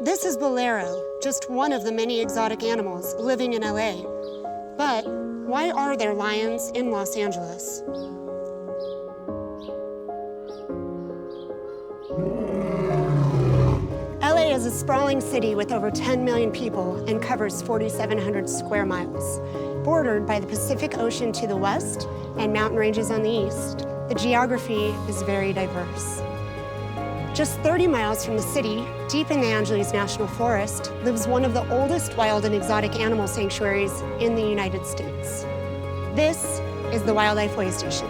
This is Bolero, just one of the many exotic animals living in LA. But why are there lions in Los Angeles? LA is a sprawling city with over 10 million people and covers 4,700 square miles, bordered by the Pacific Ocean to the west and mountain ranges on the east. The geography is very diverse. Just 30 miles from the city, deep in the Angeles National Forest, lives one of the oldest wild and exotic animal sanctuaries in the United States. This is the Wildlife Waystation,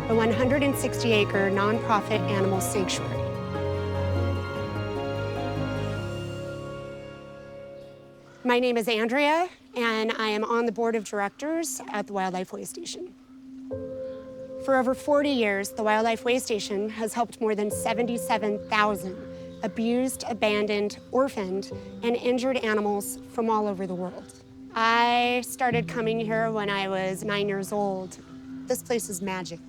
a 160-acre nonprofit animal sanctuary. My name is Andrea, and I am on the board of directors at the Wildlife Waystation. For over 40 years, the Wildlife Waystation has helped more than 77,000 abused, abandoned, orphaned, and injured animals from all over the world. I started coming here when I was 9 years old. This place is magic.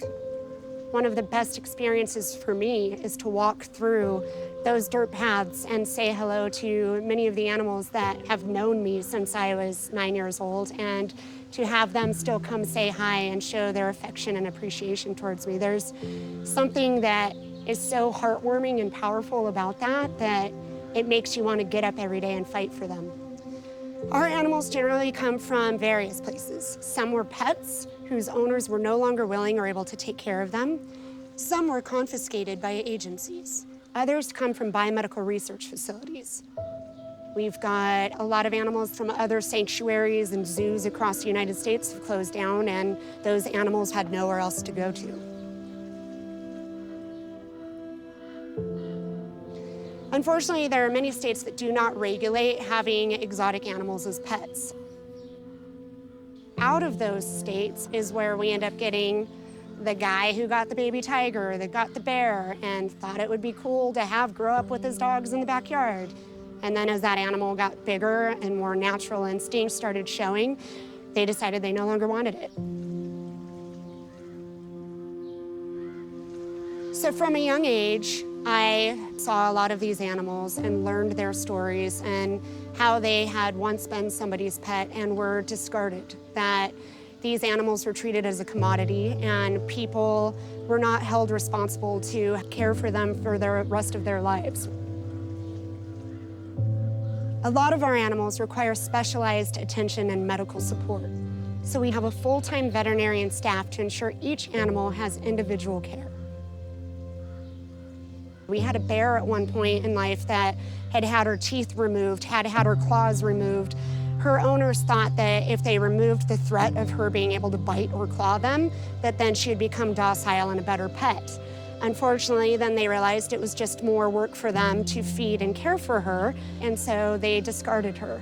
One of the best experiences for me is to walk through those dirt paths and say hello to many of the animals that have known me since I was 9 years old, and to have them still come say hi and show their affection and appreciation towards me. There's something that is so heartwarming and powerful about that it makes you want to get up every day and fight for them. Our animals generally come from various places. Some were pets whose owners were no longer willing or able to take care of them. Some were confiscated by agencies. Others come from biomedical research facilities. We've got a lot of animals from other sanctuaries and zoos across the United States have closed down, and those animals had nowhere else to go to. Unfortunately, there are many states that do not regulate having exotic animals as pets. Out of those states is where we end up getting the guy who got the baby tiger, that got the bear, and thought it would be cool to have grow up with his dogs in the backyard. And then as that animal got bigger and more natural instincts started showing, they decided they no longer wanted it. So from a young age, I saw a lot of these animals and learned their stories and how they had once been somebody's pet and were discarded, that these animals were treated as a commodity and people were not held responsible to care for them for the rest of their lives. A lot of our animals require specialized attention and medical support. So we have a full-time veterinarian staff to ensure each animal has individual care. We had a bear at one point in life that had had her teeth removed, had her claws removed. Her owners thought that if they removed the threat of her being able to bite or claw them, that then she'd become docile and a better pet. Unfortunately, then they realized it was just more work for them to feed and care for her, and so they discarded her.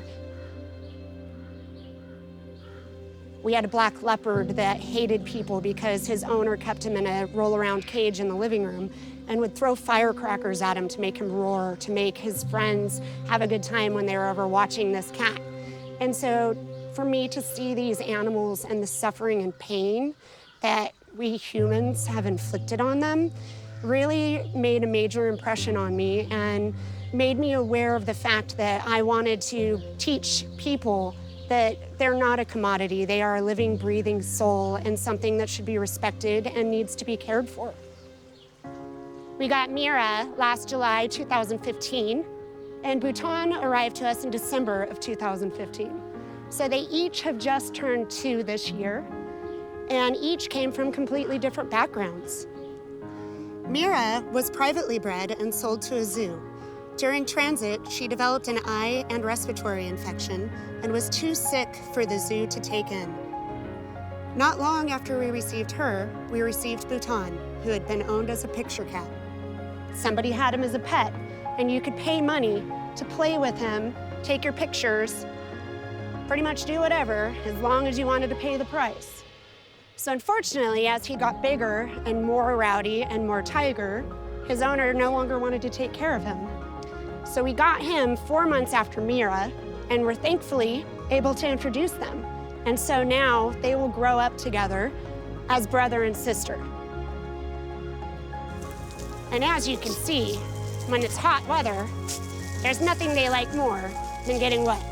We had a black leopard that hated people because his owner kept him in a roll-around cage in the living room and would throw firecrackers at him to make him roar, to make his friends have a good time when they were over watching this cat. And so for me to see these animals and the suffering and pain that we humans have inflicted on them really made a major impression on me and made me aware of the fact that I wanted to teach people that they're not a commodity. They are a living, breathing soul and something that should be respected and needs to be cared for. We got Mira last July 2015, and Bhutan arrived to us in December of 2015. So they each have just turned 2 this year, and each came from completely different backgrounds. Mira was privately bred and sold to a zoo. During transit, she developed an eye and respiratory infection and was too sick for the zoo to take in. Not long after we received her, we received Bhutan, who had been owned as a picture cat. Somebody had him as a pet, and you could pay money to play with him, take your pictures, pretty much do whatever, as long as you wanted to pay the price. So unfortunately, as he got bigger and more rowdy and more tiger, his owner no longer wanted to take care of him. So we got him 4 months after Mira, and we're thankfully able to introduce them. And so now they will grow up together as brother and sister. And as you can see, when it's hot weather, There's nothing they like more than getting wet.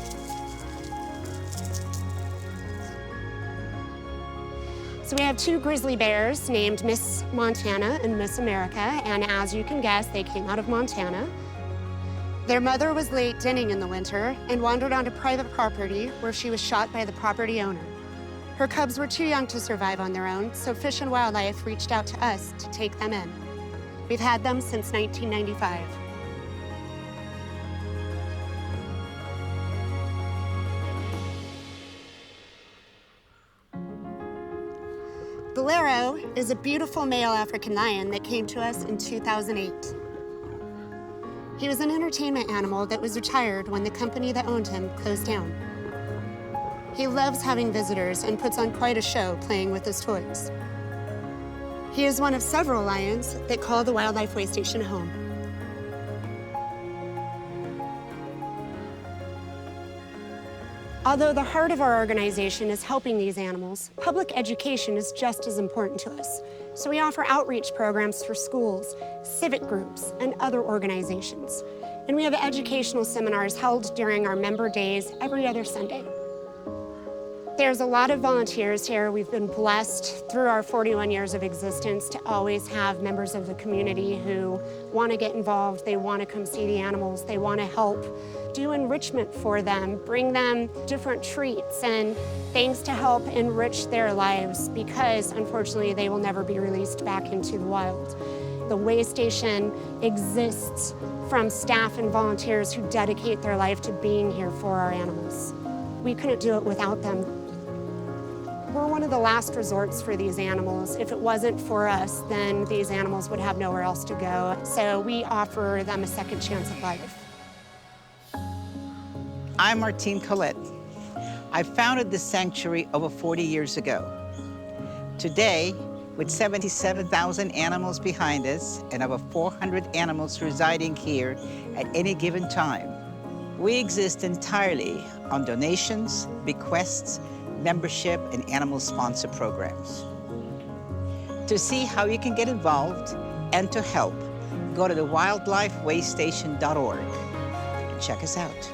So we have two grizzly bears named Miss Montana and Miss America, and as you can guess, they came out of Montana. Their mother was late dinning in the winter and wandered onto private property where she was shot by the property owner. Her cubs were too young to survive on their own, so Fish and Wildlife reached out to us to take them in. We've had them since 1995. Bolero is a beautiful male African lion that came to us in 2008. He was an entertainment animal that was retired when the company that owned him closed down. He loves having visitors and puts on quite a show playing with his toys. He is one of several lions that call the Wildlife Waystation home. Although the heart of our organization is helping these animals, public education is just as important to us. So we offer outreach programs for schools, civic groups, and other organizations. And we have educational seminars held during our member days every other Sunday. There's a lot of volunteers here. We've been blessed through our 41 years of existence to always have members of the community who want to get involved. They want to come see the animals. They want to help do enrichment for them, bring them different treats and things to help enrich their lives because, unfortunately, they will never be released back into the wild. The Waystation exists from staff and volunteers who dedicate their life to being here for our animals. We couldn't do it without them. We're one of the last resorts for these animals. If it wasn't for us, then these animals would have nowhere else to go. So we offer them a second chance at life. I'm Martine Collette. I founded this sanctuary over 40 years ago. Today, with 77,000 animals behind us and over 400 animals residing here at any given time, we exist entirely on donations, bequests, membership, and animal sponsor programs. To see how you can get involved and to help, go to the wildlifewaystation.org and check us out.